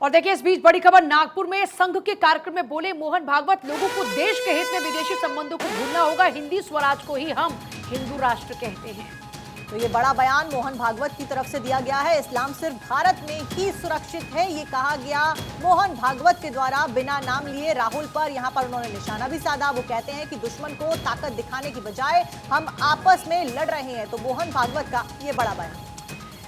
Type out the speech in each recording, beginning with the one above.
और देखिए, इस बीच बड़ी खबर नागपुर में संघ के कार्यक्रम में बोले मोहन भागवत, लोगों को देश के हित में विदेशी संबंधों को भूलना होगा, हिंदी स्वराज को ही हम हिंदू राष्ट्र कहते हैं। तो ये बड़ा बयान मोहन भागवत की तरफ से दिया गया है। इस्लाम सिर्फ भारत में ही सुरक्षित है, ये कहा गया मोहन भागवत के द्वारा। बिना नाम लिए राहुल पर यहाँ पर उन्होंने निशाना भी साधा। वो कहते हैं कि दुश्मन को ताकत दिखाने की बजाय हम आपस में लड़ रहे हैं। तो मोहन भागवत का ये बड़ा बयान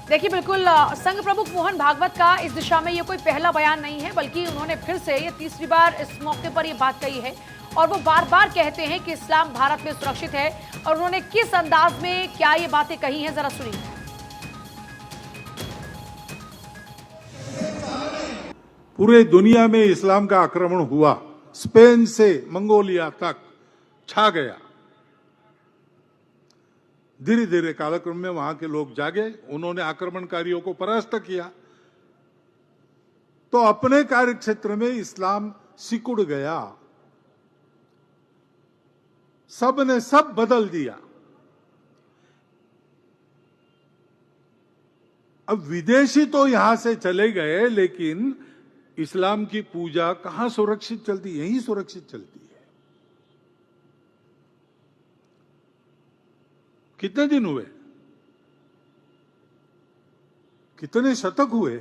देखिए, बिल्कुल संघ प्रमुख मोहन भागवत का इस दिशा में ये कोई पहला बयान नहीं है, बल्कि उन्होंने फिर से ये तीसरी बार इस मौके पर ये बात कही है। और वो बार बार कहते हैं कि इस्लाम भारत में सुरक्षित है। और उन्होंने किस अंदाज में क्या ये बातें कही हैं, जरा सुनिए। पूरे दुनिया में इस्लाम का आक्रमण हुआ, स्पेन से मंगोलिया तक छा गया। धीरे धीरे कालक्रम में वहां के लोग जागे, उन्होंने आक्रमणकारियों को परास्त किया, तो अपने कार्य क्षेत्र में इस्लाम सिकुड़ गया। सब ने सब बदल दिया। अब विदेशी तो यहां से चले गए, लेकिन इस्लाम की पूजा कहां सुरक्षित चलती? यहीं सुरक्षित चलती है। कितने दिन हुए, कितने शतक हुए,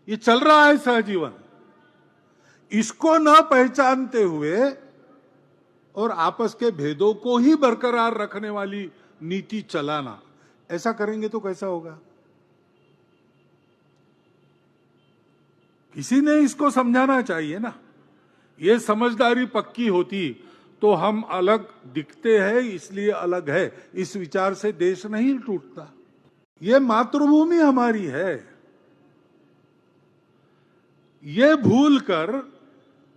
ये चल रहा है सहजीवन। इसको न पहचानते हुए और आपस के भेदों को ही बरकरार रखने वाली नीति चलाना, ऐसा करेंगे तो कैसा होगा? किसी ने इसको समझाना चाहिए ना। ये समझदारी पक्की होती तो हम अलग दिखते हैं इसलिए अलग है, इस विचार से देश नहीं टूटता। ये मातृभूमि हमारी है। ये भूलकर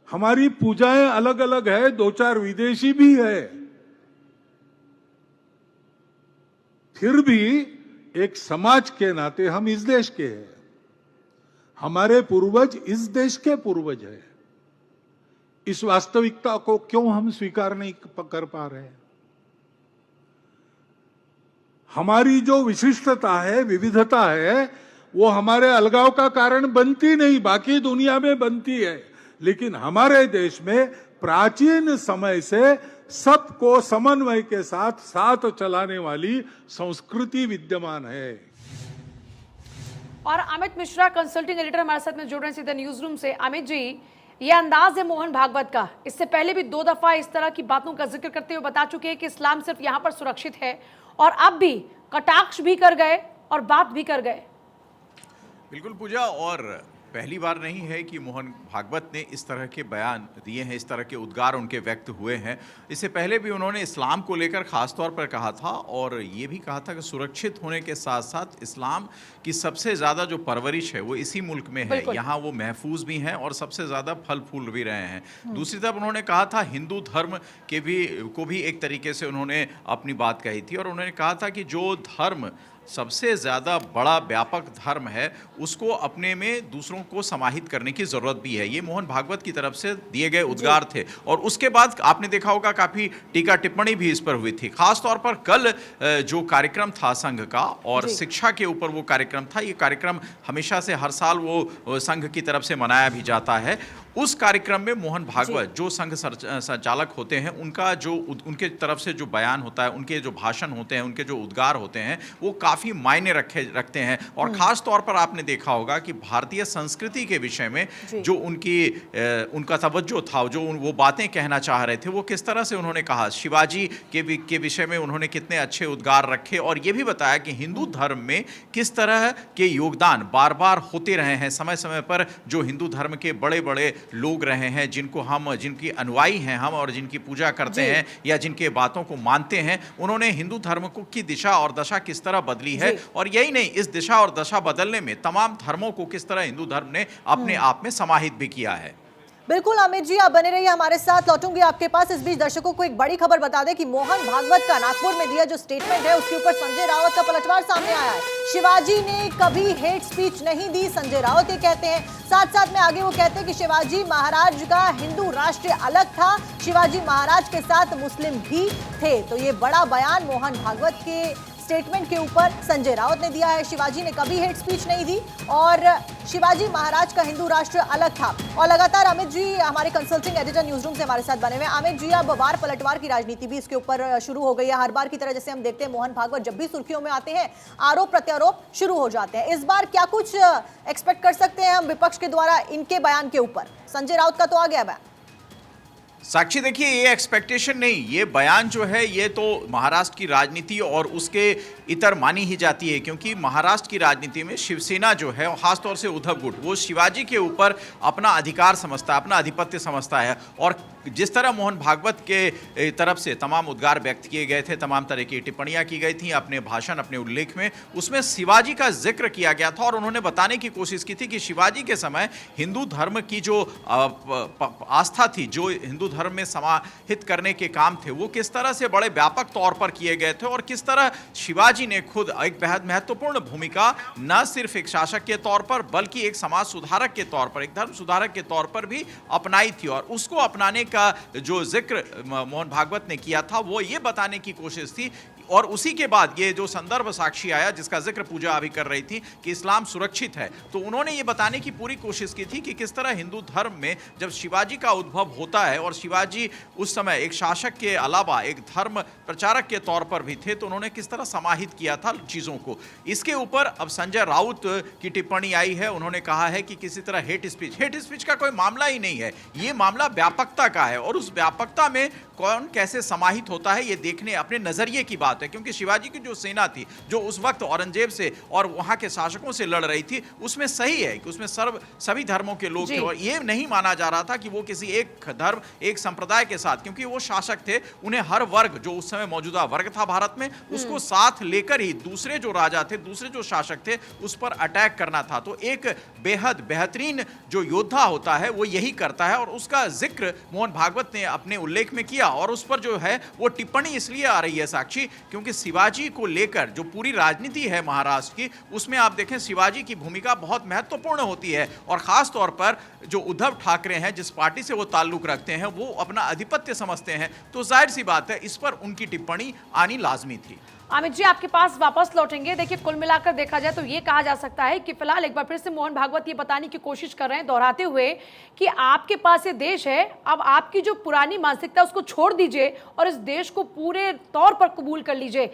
हमारी पूजाएं अलग अलग है, दो चार विदेशी भी है, फिर भी एक समाज के नाते हम इस देश के हैं। हमारे पूर्वज इस देश के पूर्वज हैं। इस वास्तविकता को क्यों हम स्वीकार नहीं कर पा रहे हैं? हमारी जो विशिष्टता है, विविधता है, वो हमारे अलगाव का कारण बनती नहीं, बाकी दुनिया में बनती है। लेकिन हमारे देश में प्राचीन समय से सबको समन्वय के साथ साथ चलाने वाली संस्कृति विद्यमान है। और अमित मिश्रा, कंसल्टिंग एडिटर, हमारे साथ में जुड़ रहे हैं सीधे न्यूज रूम से। अमित जी, ये अंदाज है मोहन भागवत का, इससे पहले भी 2 दफा इस तरह की बातों का जिक्र करते हुए बता चुके हैं कि इस्लाम सिर्फ यहां पर सुरक्षित है, और अब भी कटाक्ष भी कर गए और बात भी कर गए। बिल्कुल पूजा, और पहली बार नहीं है कि मोहन भागवत ने इस तरह के बयान दिए हैं, इस तरह के उद्गार उनके व्यक्त हुए हैं। इससे पहले भी उन्होंने इस्लाम को लेकर खास तौर पर कहा था, और ये भी कहा था कि सुरक्षित होने के साथ साथ इस्लाम की सबसे ज़्यादा जो परवरिश है वो इसी मुल्क में है, यहाँ वो महफूज भी हैं और सबसे ज़्यादा फल फूल भी रहे हैं। दूसरी तरफ उन्होंने कहा था हिंदू धर्म को भी एक तरीके से उन्होंने अपनी बात कही थी, और उन्होंने कहा था कि जो धर्म सबसे ज़्यादा बड़ा व्यापक धर्म है उसको अपने में दूसरों को समाहित करने की ज़रूरत भी है। ये मोहन भागवत की तरफ से दिए गए उद्गार थे, और उसके बाद आपने देखा होगा काफ़ी टीका टिप्पणी भी इस पर हुई थी। खास तौर पर कल जो कार्यक्रम था संघ का, और शिक्षा के ऊपर वो कार्यक्रम था, ये कार्यक्रम हमेशा से हर साल वो संघ की तरफ से मनाया भी जाता है। उस कार्यक्रम में मोहन भागवत जो संघ संचालक होते हैं, उनके तरफ से जो बयान होता है, उनके जो भाषण होते हैं, उनके जो उद्गार होते हैं, वो काफ़ी मायने रखते हैं। और ख़ास तौर पर आपने देखा होगा कि भारतीय संस्कृति के विषय में जो उनका तवज्जो था, जो वो बातें कहना चाह रहे थे, वो किस तरह से उन्होंने कहा। शिवाजी के विषय में उन्होंने कितने अच्छे उद्गार रखे, और ये भी बताया कि हिंदू धर्म में किस तरह के योगदान बार बार होते रहे हैं। समय समय पर जो हिंदू धर्म के बड़े बड़े लोग रहे हैं, जिनकी अनुयायी हैं हम, और जिनकी पूजा करते हैं या जिनके बातों को मानते हैं, उन्होंने हिंदू धर्म की दिशा और दशा किस तरह बदली है। और यही नहीं, इस दिशा और दशा बदलने में तमाम धर्मों को किस तरह हिंदू धर्म ने अपने आप में समाहित भी किया है। बिल्कुल अमित जी, आप बने रहिए हमारे साथ, लौटूंगी आपके पास। इस बीच दर्शकों को एक बड़ी खबर बता दें कि मोहन भागवत का नागपुर में दिया जो स्टेटमेंट है, उसके ऊपर संजय राउत का पलटवार सामने आया है। शिवाजी ने कभी हेट स्पीच नहीं दी, संजय राउत ये कहते हैं। साथ साथ में आगे वो कहते हैं कि शिवाजी महाराज का हिंदू राष्ट्र अलग था, शिवाजी महाराज के साथ मुस्लिम भी थे। तो ये बड़ा बयान मोहन भागवत के स्टेटमेंट के ऊपर संजय राउत ने दिया है। शिवाजी ने कभी हेट स्पीच नहीं दी और शिवाजी महाराज का हिंदू राष्ट्र अलग था। और लगातार अमित जी हमारे कंसल्टिंग एडिटर न्यूज रूम से हमारे साथ बने हुए। अमित जी, अब वार पलटवार की राजनीति भी इसके ऊपर शुरू हो गई है। हर बार की तरह जैसे हम देखते हैं मोहन भागवत जब भी सुर्खियों में आते हैं आरोप प्रत्यारोप शुरू हो जाते हैं। इस बार क्या कुछ एक्सपेक्ट कर सकते हैं हम विपक्ष के द्वारा इनके बयान के ऊपर? संजय राउत का तो आ गया बयान। साक्षी, देखिए, ये एक्सपेक्टेशन नहीं, ये बयान जो है ये तो महाराष्ट्र की राजनीति और उसके इतर मानी ही जाती है, क्योंकि महाराष्ट्र की राजनीति में शिवसेना जो है, खासतौर से उद्धव गुट, वो शिवाजी के ऊपर अपना अधिकार समझता है, अपना आधिपत्य समझता है। और जिस तरह मोहन भागवत के तरफ से तमाम उद्गार व्यक्त किए गए थे, तमाम तरह की टिप्पणियां की गई थी अपने भाषण, अपने उल्लेख में, उसमें शिवाजी का जिक्र किया गया था और उन्होंने बताने की कोशिश की थी कि शिवाजी के समय हिंदू धर्म की जो आस्था थी, जो हिंदू धर्म में समाहित करने के काम थे, वो किस तरह से बड़े व्यापक तौर पर किए गए थे और किस तरह शिवाजी ने खुद एक बेहद महत्वपूर्ण भूमिका न सिर्फ एक शासक के तौर पर बल्कि एक समाज सुधारक के तौर पर, एक धर्म सुधारक के तौर पर भी अपनाई थी। और उसको अपनाने का जो जिक्र मोहन भागवत ने किया था वो ये बताने की कोशिश थी। और उसी के बाद ये जो संदर्भ साक्षी आया जिसका जिक्र पूजा अभी कर रही थी कि इस्लाम सुरक्षित है, तो उन्होंने ये बताने की पूरी कोशिश की थी कि किस तरह हिंदू धर्म में जब शिवाजी का उद्भव होता है और शिवाजी उस समय एक शासक के अलावा एक धर्म प्रचारक के तौर पर भी थे, तो उन्होंने किस तरह समाहित किया था चीज़ों को। इसके ऊपर अब संजय राउत की टिप्पणी आई है। उन्होंने कहा है कि किसी तरह हेट स्पीच का कोई मामला ही नहीं है, ये मामला व्यापकता का है और उस व्यापकता में कौन कैसे समाहित होता है ये देखने अपने नजरिए की बात है। क्योंकि शिवाजी की जो सेना थी जो उस वक्त औरंगजेब से और वहां के शासकों से लड़ रही थी, उसमें सही है कि उसमें सभी धर्मों के लोग थे और ये नहीं माना जा रहा था कि वो किसी एक धर्म एक संप्रदाय के साथ, क्योंकि वो शासक थे, उन्हें हर वर्ग जो उस समय मौजूदा वर्ग था भारत में उसको साथ लेकर ही दूसरे जो राजा थे, दूसरे जो शासक थे, उस पर अटैक करना था। तो एक बेहद बेहतरीन जो योद्धा होता है वो यही करता है और उसका जिक्र मोहन भागवत ने अपने उल्लेख में किया। और उस पर जो है वो टिप्पणी इसलिए आ रही है साक्षी क्योंकि शिवाजी को लेकर जो पूरी राजनीति है महाराष्ट्र की, उसमें आप देखें शिवाजी की भूमिका बहुत महत्वपूर्ण होती है। और खास तौर पर जो उद्धव ठाकरे हैं, जिस पार्टी से वो ताल्लुक रखते हैं, वो अपना आधिपत्य समझते हैं, तो जाहिर सी बात है इस पर उनकी टिप्पणी आनी लाजमी थी। अमित जी आपके पास वापस लौटेंगे। देखिए, कुल मिलाकर देखा जाए तो ये कहा जा सकता है कि फिलहाल एक बार फिर से मोहन भागवत ये बताने की कोशिश कर रहे हैं, दोहराते हुए कि आपके पास ये देश है, अब आपकी जो पुरानी मानसिकता उसको छोड़ दीजिए और इस देश को पूरे तौर पर कबूल कर लीजिए।